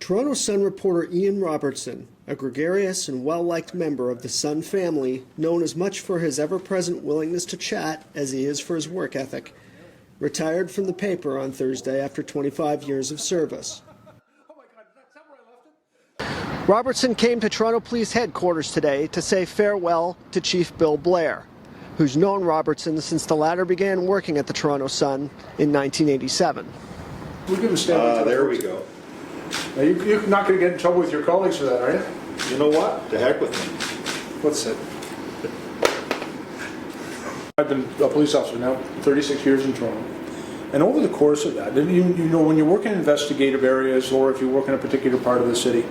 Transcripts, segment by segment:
Toronto Sun reporter Ian Robertson, a gregarious and well-liked member of the Sun family, known as much for his ever-present willingness to chat as he is for his work ethic, retired from the paper on Thursday after 25 years of service. Robertson came to Toronto Police headquarters today to say farewell to Chief Bill Blair, who's known Robertson since the latter began working at the Toronto Sun in 1987. We're going to stand there we go. Now you're not going to get in trouble with your colleagues for that, are you? You know what? To heck with me. What's it? I've been a police officer now 36 years in Toronto. And over the course of that, you know, when you work in investigative areas or if you work in a particular part of the city,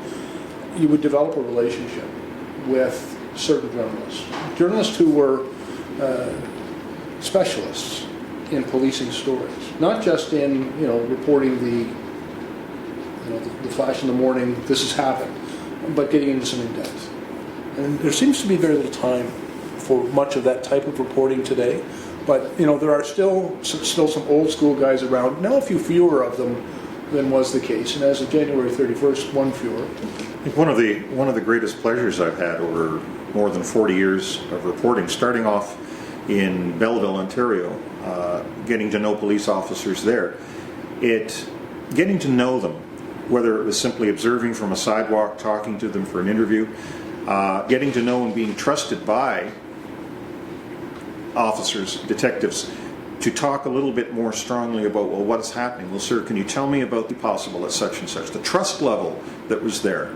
you would develop a relationship with certain journalists. Journalists who were specialists in policing stories, not just in, you know, reporting the flash in the morning, this has happened, but getting into some in-depth. And there seems to be very little time for much of that type of reporting today. But you know, there are still some old school guys around. Now a few fewer of them than was the case. And as of January 31st, one fewer. I think one of the greatest pleasures I've had over more than 40 years of reporting, starting off in Belleville, Ontario, getting to know police officers there, getting to know them, whether it was simply observing from a sidewalk, talking to them for an interview, getting to know and being trusted by officers, detectives, to talk a little bit more strongly about, well, what is happening? Well, sir, can you tell me about the possible at such and such? The trust level that was there.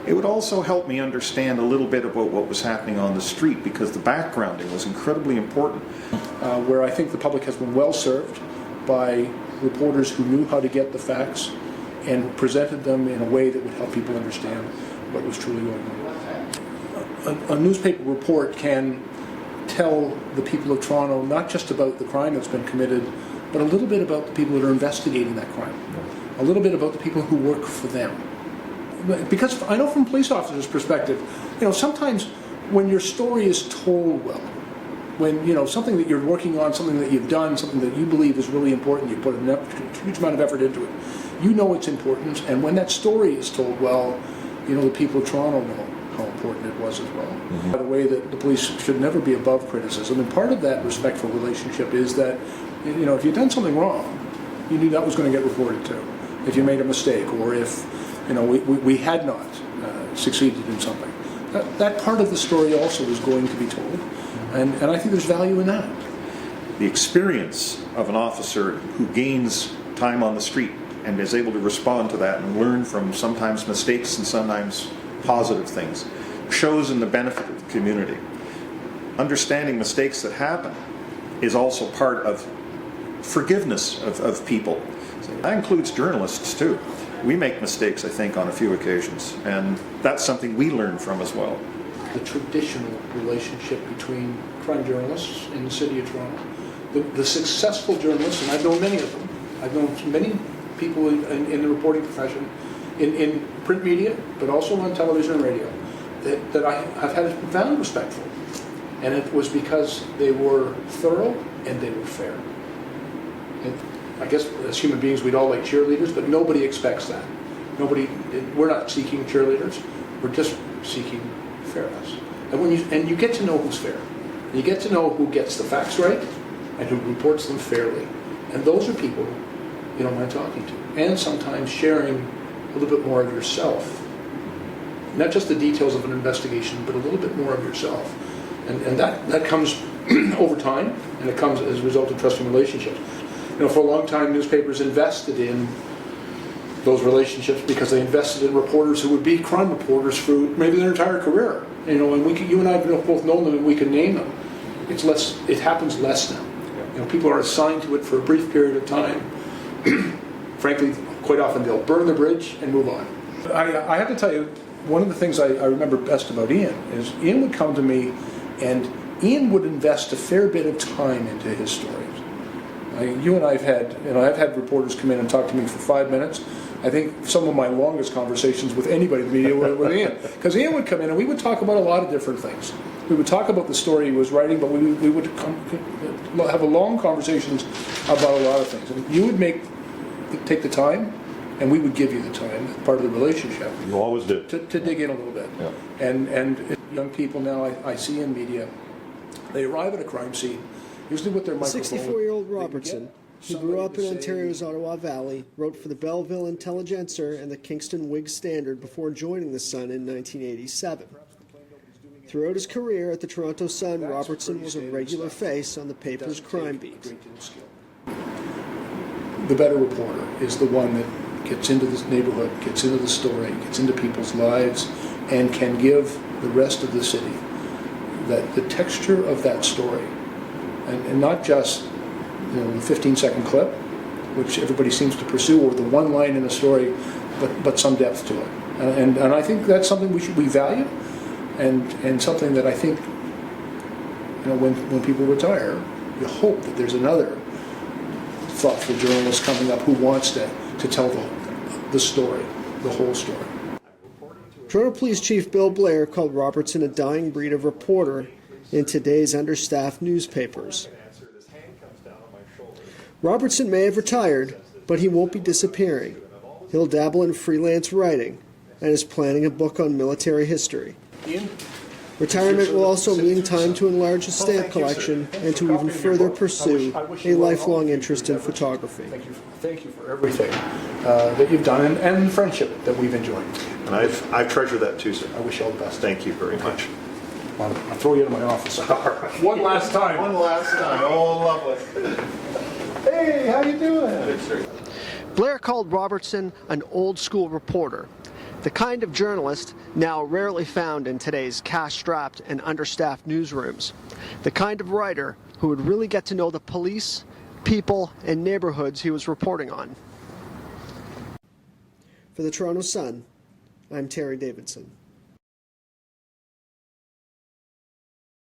It would also help me understand a little bit about what was happening on the street, because the backgrounding was incredibly important. Where I think the public has been well served by reporters who knew how to get the facts and presented them in a way that would help people understand what was truly going on. A newspaper report can tell the people of Toronto not just about the crime that's been committed, but a little bit about the people that are investigating that crime, a little bit about the people who work for them. Because I know from a police officer's perspective, you know, sometimes when your story is told well, when, you know, something that you're working on, something that you've done, something that you believe is really important, you put a huge amount of effort into it, you know its importance, and when that story is told well, you know, the people of Toronto know how important it was as well. Mm-hmm. By the way, that the police should never be above criticism, and part of that respectful relationship is that, you know, if you'd done something wrong, you knew that was going to get reported to. If you made a mistake, or if, you know, we had not succeeded in something, that part of the story also is going to be told, and I think there's value in that. The experience of an officer who gains time on the street and is able to respond to that and learn from sometimes mistakes and sometimes positive things shows in the benefit of the community. Understanding mistakes that happen is also part of forgiveness of people. That includes journalists too. We make mistakes, I think, on a few occasions, and that's something we learn from as well. The traditional relationship between crime journalists in the city of Toronto, the successful journalists, and I've known many of them, I've known many people in the reporting profession, in print media, but also on television and radio, that I have had a profound respect for. And it was because they were thorough and they were fair. And I guess as human beings we'd all like cheerleaders, but nobody expects that. We're not seeking cheerleaders, we're just seeking fairness. And you get to know who's fair. You get to know who gets the facts right and who reports them fairly. And those are people you don't mind talking to. And sometimes sharing a little bit more of yourself. Not just the details of an investigation, but a little bit more of yourself. And that comes over time, and it comes as a result of trusting relationships. You know, for a long time, newspapers invested in those relationships because they invested in reporters who would be crime reporters for maybe their entire career. You know, and you and I have both known them, and we can name them. It happens less now. You know, people are assigned to it for a brief period of time. Frankly, quite often they'll burn the bridge and move on. I have to tell you, one of the things I remember best about Ian is Ian would come to me, and Ian would invest a fair bit of time into his stories. You and I've had reporters come in and talk to me for 5 minutes. I think some of my longest conversations with anybody in the media were with Ian, because Ian would come in and we would talk about a lot of different things. We would talk about the story he was writing, but we would have a long conversations about a lot of things. And you would take the time and we would give you the time, part of the relationship, You always do. to dig in a little bit. Yeah. And young people now I see in media, they arrive at a crime scene, usually with their microphone. 64-year-old They can Robertson, get who grew somebody up to in say- Ontario's Ottawa Valley, wrote for the Belleville Intelligencer and the Kingston Whig Standard before joining the Sun in 1987. Throughout his career at the Toronto Sun, That's Robertson pretty was a standard regular stuff. face on the paper's Doesn't crime take a beat. great deal of skill. The better reporter is the one that gets into this neighborhood, gets into the story, gets into people's lives, and can give the rest of the city that the texture of that story, and not just the 15-second clip, which everybody seems to pursue, or the one line in a story, but some depth to it. And I think that's something we value, and something that I think, when people retire, you hope that there's another thoughtful journalist coming up who wants to tell the story, the whole story. Toronto Police Chief Bill Blair called Robertson a dying breed of reporter in today's understaffed newspapers. Robertson may have retired, but he won't be disappearing. He'll dabble in freelance writing and is planning a book on military history. Ian? Retirement will also mean time to enlarge his stamp collection and to even further pursue a lifelong interest in photography. Thank you for everything that you've done and the friendship that we've enjoyed. And I've treasured that too, sir. I wish you all the best. Thank you very much. I'll throw you into my office. One last time. One last time. Oh, lovely. Hey, how you doing? Blair called Robertson an old-school reporter, the kind of journalist now rarely found in today's cash-strapped and understaffed newsrooms, the kind of writer who would really get to know the police, people, and neighborhoods he was reporting on. For the Toronto Sun, I'm Terry Davidson.